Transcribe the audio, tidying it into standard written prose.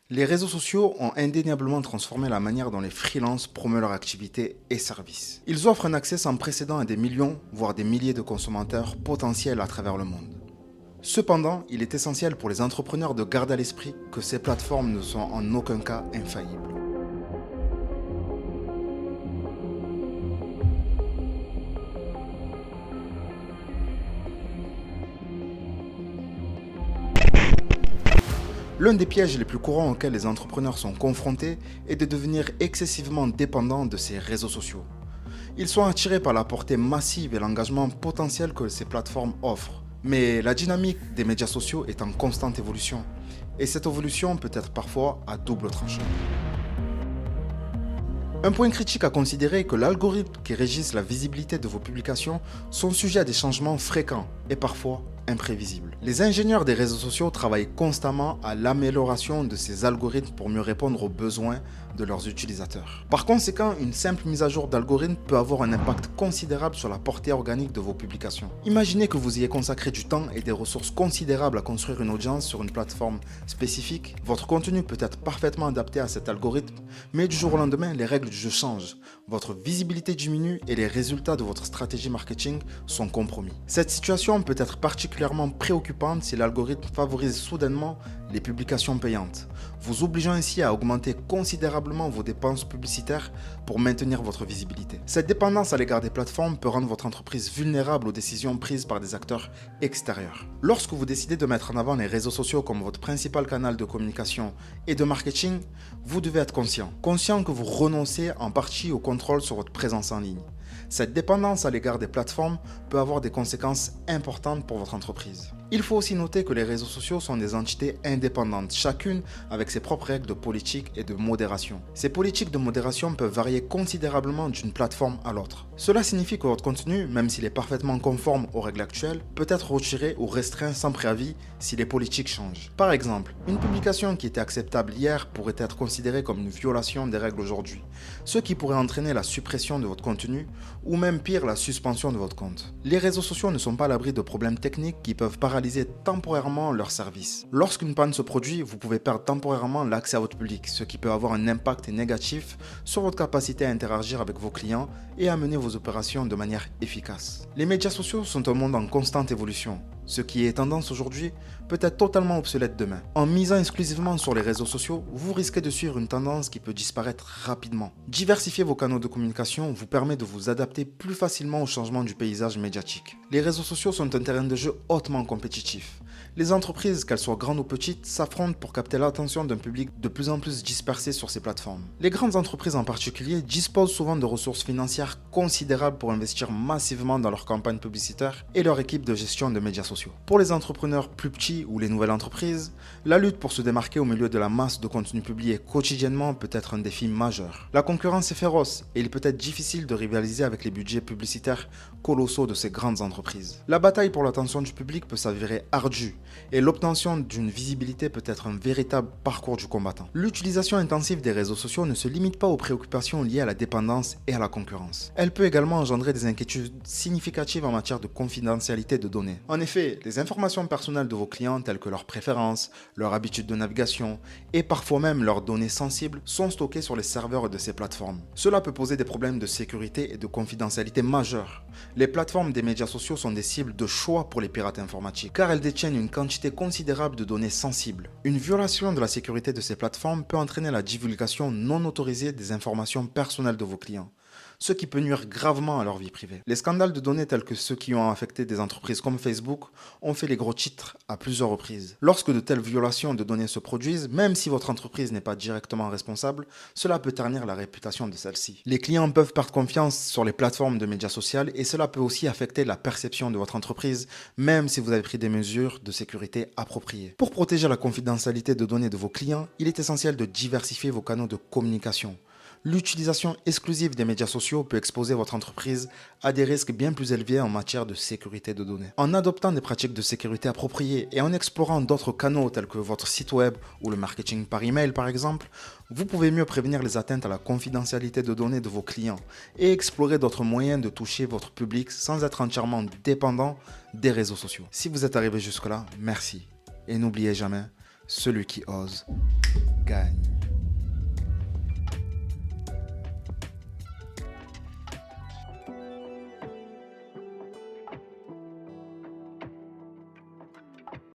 Les réseaux sociaux ont indéniablement transformé la manière dont les freelances promeuvent leurs activités et services. Ils offrent un accès sans précédent à des millions, voire des milliers de consommateurs potentiels à travers le monde. Cependant, il est essentiel pour les entrepreneurs de garder à l'esprit que ces plateformes ne sont en aucun cas infaillibles. L'un des pièges les plus courants auxquels les entrepreneurs sont confrontés est de devenir excessivement dépendants de ces réseaux sociaux. Ils sont attirés par la portée massive et l'engagement potentiel que ces plateformes offrent. Mais la dynamique des médias sociaux est en constante évolution. Et cette évolution peut être parfois à double tranchant. Un point critique à considérer est que l'algorithme qui régisse la visibilité de vos publications sont sujets à des changements fréquents et parfois imprévisibles. Les ingénieurs des réseaux sociaux travaillent constamment à l'amélioration de ces algorithmes pour mieux répondre aux besoins de leurs utilisateurs. Par conséquent, une simple mise à jour d'algorithme peut avoir un impact considérable sur la portée organique de vos publications. Imaginez que vous ayez consacré du temps et des ressources considérables à construire une audience sur une plateforme spécifique. Votre contenu peut être parfaitement adapté à cet algorithme, mais du jour au lendemain, les règles du jeu changent. Votre visibilité diminue et les résultats de votre stratégie marketing sont compromis. Cette situation peut être particulièrement préoccupante si l'algorithme favorise soudainement les publications payantes, vous obligeant ainsi à augmenter considérablement vos dépenses publicitaires pour maintenir votre visibilité. Cette dépendance à l'égard des plateformes peut rendre votre entreprise vulnérable aux décisions prises par des acteurs extérieurs. Lorsque vous décidez de mettre en avant les réseaux sociaux comme votre principal canal de communication et de marketing, vous devez être conscient que vous renoncez en partie au contrôle sur votre présence en ligne. Cette dépendance à l'égard des plateformes peut avoir des conséquences importantes pour votre entreprise. Il faut aussi noter que les réseaux sociaux sont des entités indépendantes, chacune avec ses propres règles de politique et de modération. Ces politiques de modération peuvent varier considérablement d'une plateforme à l'autre. Cela signifie que votre contenu, même s'il est parfaitement conforme aux règles actuelles, peut être retiré ou restreint sans préavis si les politiques changent. Par exemple, une publication qui était acceptable hier pourrait être considérée comme une violation des règles aujourd'hui, ce qui pourrait entraîner la suppression de votre contenu ou même pire, la suspension de votre compte. Les réseaux sociaux ne sont pas à l'abri de problèmes techniques qui peuvent paralyser temporairement leur service. Lorsqu'une panne se produit, vous pouvez perdre temporairement l'accès à votre public, ce qui peut avoir un impact négatif sur votre capacité à interagir avec vos clients et à mener vos opérations de manière efficace. Les médias sociaux sont un monde en constante évolution. Ce qui est tendance aujourd'hui peut être totalement obsolète demain. En misant exclusivement sur les réseaux sociaux, vous risquez de suivre une tendance qui peut disparaître rapidement. Diversifier vos canaux de communication vous permet de vous adapter plus facilement au changement du paysage médiatique. Les réseaux sociaux sont un terrain de jeu hautement compétitif. Les entreprises, qu'elles soient grandes ou petites, s'affrontent pour capter l'attention d'un public de plus en plus dispersé sur ces plateformes. Les grandes entreprises en particulier disposent souvent de ressources financières considérables pour investir massivement dans leurs campagnes publicitaires et leur équipe de gestion de médias sociaux. Pour les entrepreneurs plus petits ou les nouvelles entreprises, la lutte pour se démarquer au milieu de la masse de contenu publié quotidiennement peut être un défi majeur. La concurrence est féroce et il peut être difficile de rivaliser avec les budgets publicitaires colossaux de ces grandes entreprises. La bataille pour l'attention du public peut s'avérer ardue et l'obtention d'une visibilité peut être un véritable parcours du combattant. L'utilisation intensive des réseaux sociaux ne se limite pas aux préoccupations liées à la dépendance et à la concurrence. Elle peut également engendrer des inquiétudes significatives en matière de confidentialité de données. En effet, les informations personnelles de vos clients telles que leurs préférences, leurs habitudes de navigation et parfois même leurs données sensibles sont stockées sur les serveurs de ces plateformes. Cela peut poser des problèmes de sécurité et de confidentialité majeurs. Les plateformes des médias sociaux sont des cibles de choix pour les pirates informatiques car elles détiennent une quantité considérable de données sensibles. Une violation de la sécurité de ces plateformes peut entraîner la divulgation non autorisée des informations personnelles de vos clients, ce qui peut nuire gravement à leur vie privée. Les scandales de données tels que ceux qui ont affecté des entreprises comme Facebook ont fait les gros titres à plusieurs reprises. Lorsque de telles violations de données se produisent, même si votre entreprise n'est pas directement responsable, cela peut ternir la réputation de celle-ci. Les clients peuvent perdre confiance sur les plateformes de médias sociaux et cela peut aussi affecter la perception de votre entreprise, même si vous avez pris des mesures de sécurité appropriées. Pour protéger la confidentialité de données de vos clients, il est essentiel de diversifier vos canaux de communication. L'utilisation exclusive des médias sociaux peut exposer votre entreprise à des risques bien plus élevés en matière de sécurité de données. En adoptant des pratiques de sécurité appropriées et en explorant d'autres canaux tels que votre site web ou le marketing par email par exemple, vous pouvez mieux prévenir les atteintes à la confidentialité de données de vos clients et explorer d'autres moyens de toucher votre public sans être entièrement dépendant des réseaux sociaux. Si vous êtes arrivé jusque-là, merci. Et n'oubliez jamais, celui qui ose gagne.